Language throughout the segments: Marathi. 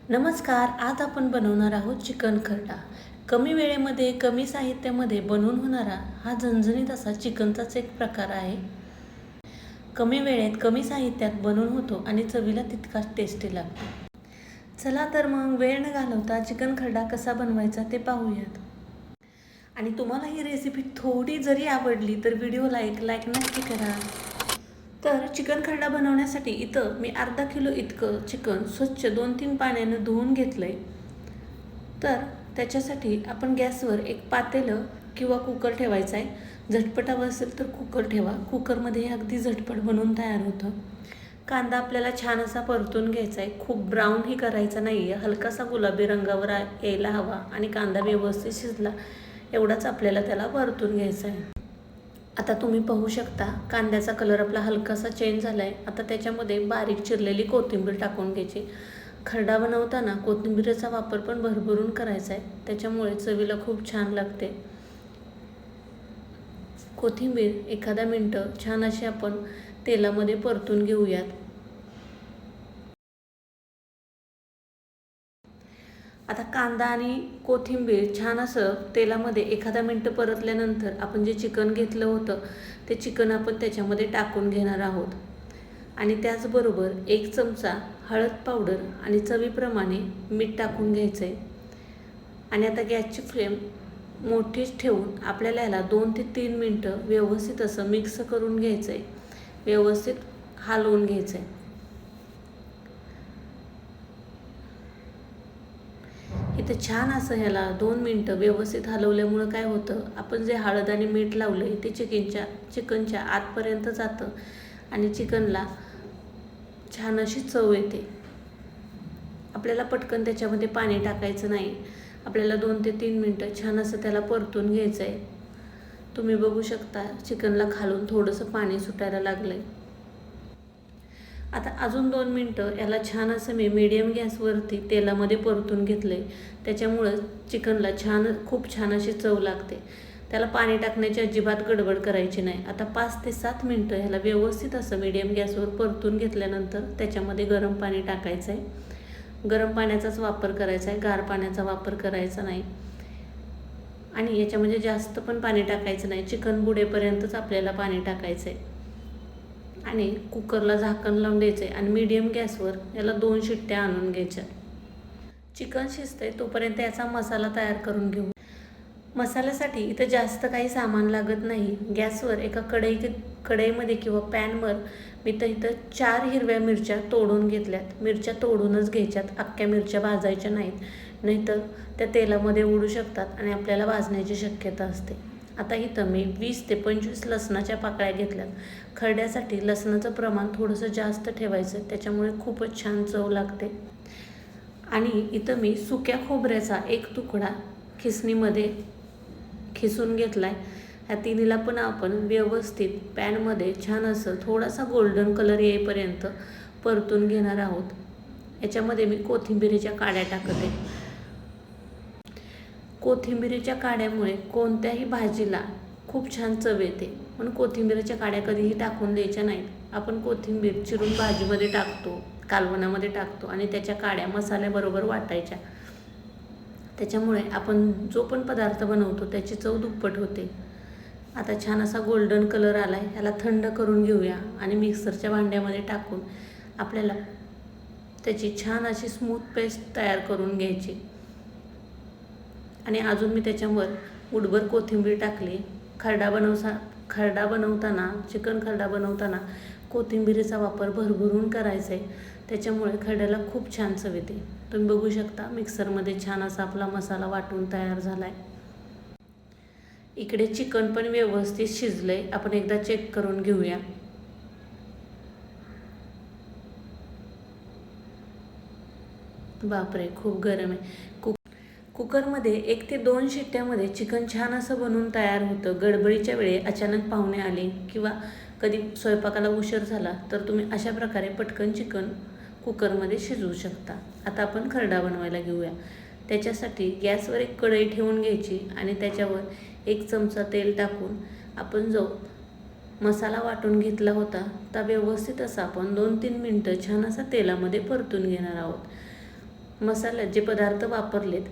नमस्कार. आज आपण बनवणार आहोत चिकन खरडा. कमी वेळेमध्ये कमी साहित्यामध्ये बनवून होणारा हा झणझणीत असा चिकनचाच एक प्रकार आहे. कमी वेळेत कमी साहित्यात बनवून होतो आणि चवीला तितकाच टेस्टी लागतो. चला तर मग वेळ न घालवता चिकन खरडा कसा बनवायचा ते पाहूयात. आणि तुम्हाला ही रेसिपी थोडी जरी आवडली तर व्हिडिओला एक लाईक नक्की करा. तर चिकन खरडा बनवण्यासाठी इथं मी अर्धा किलो इतकं चिकन स्वच्छ 2-3 पाण्यानं धुवून घेतलं आहे. तर त्याच्यासाठी आपण गॅसवर एक पातेलं किंवा कुकर ठेवायचा आहे. झटपट हवं असेल तर कुकर ठेवा. कुकरमध्ये अगदी झटपट बनवून तयार होतं. कांदा आपल्याला छान असा परतून घ्यायचा आहे. खूप ब्राऊनही करायचा नाही आहे. हलकासा गुलाबी रंगावर यायला हवा आणि कांदा व्यवस्थित शिजला एवढाच आपल्याला त्याला परतून घ्यायचा आहे. आता तुम्ही पाहू शकता कांद्याचा कलर आपला हलकासा चेंज झाला आहे. आता त्याच्यामध्ये बारीक चिरलेली कोथिंबीर टाकून घ्यायची. खरडा बनवताना कोथिंबीरीचा वापर पण भरभरून करायचा आहे. त्याच्यामुळे चवीला खूप छान लागते. कोथिंबीर एखादा मिनटं छान अशी आपण तेलामध्ये परतून घेऊयात. आता कांदा आणि कोथिंबीर छान असं तेलामध्ये एखादा मिनटं परतल्यानंतर आपण जे चिकन घेतलं होतं ते चिकन आपण त्याच्यामध्ये टाकून घेणार आहोत. आणि त्याचबरोबर 1 चमचा हळद पावडर आणि चवीप्रमाणे मीठ टाकून घ्यायचं आहे. आणि आता गॅसची फ्लेम मोठीच ठेवून आपल्याला याला 2 ते 3 मिनटं व्यवस्थित असं मिक्स करून घ्यायचं आहे. व्यवस्थित हलवून घ्यायचं आहे. इथं छान असं ह्याला 2 मिनटं व्यवस्थित हलवल्यामुळं काय होतं, आपण जे हळद आणि मीठ लावलं आहे ते चिकनच्या आतपर्यंत जातं आणि चिकनला छान अशी चव येते. आपल्याला पटकन त्याच्यामध्ये पाणी टाकायचं नाही. आपल्याला 2 ते 3 मिनटं छान असं त्याला परतून घ्यायचं आहे. तुम्ही बघू शकता चिकनला खालून थोडंसं पाणी सुटायला लागलं आहे. आता अजून 2 मिनटं याला छान असं मी मीडियम गॅसवरती तेलामध्ये परतून घेतलं आहे. त्याच्यामुळं चिकनला खूप छान अशी चव लागते. त्याला पाणी टाकण्याची अजिबात गडबड करायची नाही. आता 5 ते 7 मिनटं ह्याला व्यवस्थित असं मीडियम गॅसवर परतून घेतल्यानंतर त्याच्यामध्ये गरम पाणी टाकायचं आहे. गरम पाण्याचाच वापर करायचा आहे. गार पाण्याचा वापर करायचा नाही. आणि याच्यामध्ये जास्त पण पाणी टाकायचं नाही. चिकन बुडेपर्यंतच आपल्याला पाणी टाकायचं आहे. आणि कुकरला झाकण लावून द्यायचं आहे आणि मीडियम गॅसवर याला 2 शिट्ट्या आणून घ्यायच्या. चिकन शिजतंय तोपर्यंत याचा मसाला तयार करून घेऊ. मसाल्यासाठी इथं जास्त काही सामान लागत नाही. गॅसवर एका कढईमध्ये किंवा पॅनवर मी तर इथं 4 हिरव्या मिरच्या तोडून घेतल्यात. मिरच्या तोडूनच घ्यायच्यात. अख्ख्या मिरच्या भाजायच्या नाहीत, नाहीतर त्या तेलामध्ये उडू शकतात आणि आपल्याला भाजण्याची शक्यता असते. आता इथं मी 20 ते 25 लसणाच्या पाकळ्या घेतल्यात. खरड्यासाठी लसणाचं प्रमाण थोडंसं जास्त ठेवायचं, त्याच्यामुळे खूपच छान चव लागते. आणि इथं मी सुक्या खोबऱ्याचा 1 तुकडा खिसणीमध्ये खिसून घेतला आहे. ह्या तिन्हीला पण आपण व्यवस्थित पॅनमध्ये छान असं थोडासा गोल्डन कलर येईपर्यंत परतून घेणार आहोत. याच्यामध्ये मी कोथिंबीरीच्या काड्या टाकत आहे. कोथिंबीरीच्या काड्यामुळे कोणत्याही भाजीला खूप छान चव येते, म्हणून कोथिंबीरीच्या काड्या कधीही टाकून द्यायच्या नाहीत. आपण कोथिंबीर चिरून भाजीमध्ये टाकतो, कालवणामध्ये टाकतो आणि त्याच्या काड्या मसाल्याबरोबर वाटायच्या. त्याच्यामुळे आपण जो पण पदार्थ बनवतो त्याची चव दुप्पट होते. आता छान असा गोल्डन कलर आला आहे. ह्याला थंड करून घेऊया आणि मिक्सरच्या भांड्यामध्ये टाकून आपल्याला त्याची छान अशी स्मूथ पेस्ट तयार करून घ्यायची. आणि अजून मी त्याच्यावर मुठभर कोथिंबीर टाकली. चिकन खरडा बनवताना कोथिंबीरीचा वापर भरभरून करायचा आहे. त्याच्यामुळे खरड्याला खूप छान चव येते. तुम्ही बघू शकता मिक्सरमध्ये छान असा आपला मसाला वाटून तयार झाला आहे. इकडे चिकन पण व्यवस्थित शिजलं आहे. आपण एकदा चेक करून घेऊया. बापरे, खूप गरम आहे. कुकरमध्ये 1 ते 2 शिट्ट्यामध्ये चिकन छान असं बनवून तयार होतं. गडबडीच्या वेळी अचानक पाहुणे आले किंवा कधी स्वयंपाकाला उशीर झाला तर तुम्ही अशा प्रकारे पटकन चिकन कुकरमध्ये शिजवू शकता. आता आपण खरडा बनवायला घेऊया. त्याच्यासाठी गॅसवर एक कढई ठेवून घ्यायची आणि त्याच्यावर 1 चमचा तेल टाकून आपण जो मसाला वाटून घेतला होता तर व्यवस्थित असा आपण 2-3 मिनटं छान असा तेलामध्ये परतून घेणार आहोत. मसाल्यात जे पदार्थ वापरलेत,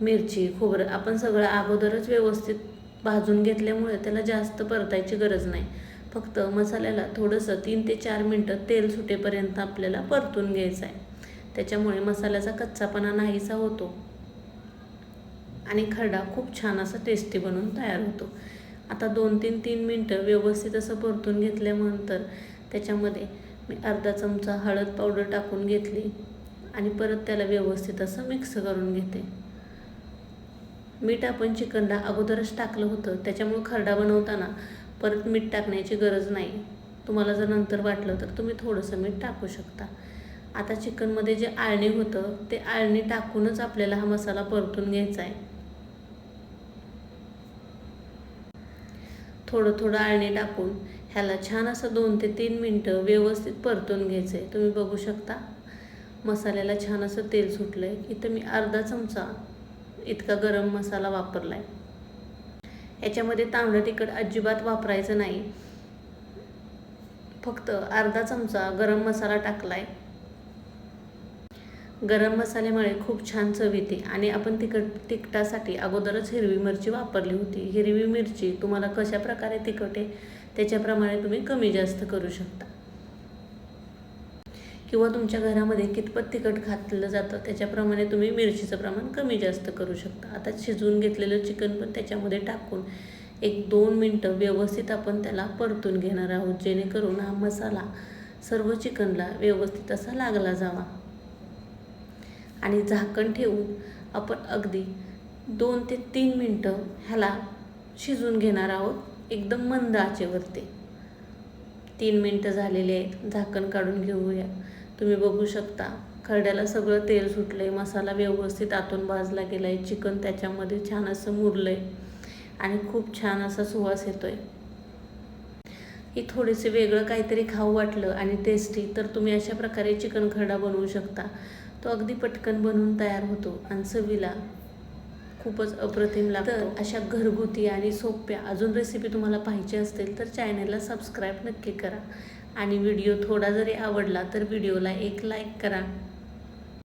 मिरची, खोबरं, आपण सगळं अगोदरच व्यवस्थित भाजून घेतल्यामुळे त्याला जास्त परतायची गरज नाही. फक्त मसाल्याला थोडंसं 3 ते 4 मिनटं तेल सुटेपर्यंत आपल्याला परतून घ्यायचं आहे. त्याच्यामुळे मसाल्याचा कच्चापणा नाहीसा होतो आणि खरडा खूप छान असा टेस्टी बनून तयार होतो. आता 2 ते 3 मिनटं व्यवस्थित असं परतून घेतल्यानंतर त्याच्यामध्ये मी अर्धा चमचा हळद पावडर टाकून घेतली आणि परत त्याला व्यवस्थित असं मिक्स करून घेते. मीठ आपण चिकनला अगोदरच टाकलं होतं, त्याच्यामुळे खरडा बनवताना परत मीठ टाकण्याची गरज नाही. तुम्हाला जर नंतर वाटलं तर तुम्ही थोडंसं मीठ टाकू शकता. आता चिकनमध्ये जे आळणी होतं ते आळणी टाकूनच आपल्याला हा मसाला परतून घ्यायचा आहे. थोडं थोडं आळणी टाकून ह्याला छान असं 2 ते 3 मिनटं व्यवस्थित परतून घ्यायचं आहे. तुम्ही बघू शकता मसाल्याला छान असं तेल सुटलं आहे. इथं मी अर्धा चमचा इतका गरम मसाला वापरला आहे. याच्यामध्ये तांबडं तिखट अजिबात वापरायचं नाही. फक्त अर्धा चमचा गरम मसाला टाकला आहे. गरम मसाल्यामुळे खूप छान चव येते आणि आपण तिखटासाठी अगोदरच हिरवी मिरची वापरली होती. हिरवी मिरची तुम्हाला कशा प्रकारे तिखट आहे त्याच्याप्रमाणे तुम्ही कमी जास्त करू शकता, किंवा तुमच्या घरामध्ये कितपत तिखट खाल्लं जातं त्याच्याप्रमाणे तुम्ही मिरचीचं प्रमाण कमी जास्त करू शकता. आता शिजवून घेतलेलं चिकन पण त्याच्यामध्ये टाकून 1-2 मिनटं व्यवस्थित आपण त्याला परतून घेणार आहोत, जेणेकरून हा मसाला सर्व चिकनला व्यवस्थित असा लागला जावा. आणि झाकण ठेवून आपण अगदी 2 ते 3 मिनटं ह्याला शिजवून घेणार आहोत, एकदम मंद आचेवरती. 3 मिनटं झालेले आहेत. झाकण काढून घेऊया. तुम्ही बघू शकता खरड्याला सगळं तेल सुटलं आहे, मसाला व्यवस्थित आतून भाजला गेला आहे, चिकन त्याच्यामध्ये छान असं मुरलं आहे आणि खूप छान असा सुवास येतो आहे. ही थोडेसे वेगळं काहीतरी खाऊ वाटलं आणि टेस्टी तर तुम्ही अशा प्रकारे चिकन खरडा बनवू शकता. तो अगदी पटकन बनवून तयार होतो आणि चवीला खूपच अप्रतिम लागतो. तर अशा घरगुती आणि सोप्या अजून रेसिपी तुम्हाला पाहिजे असतील तर चॅनलला सबस्क्राईब नक्की करा आणि व्हिडिओ थोडा जरी आवडला तर व्हिडिओला एक लाईक करा.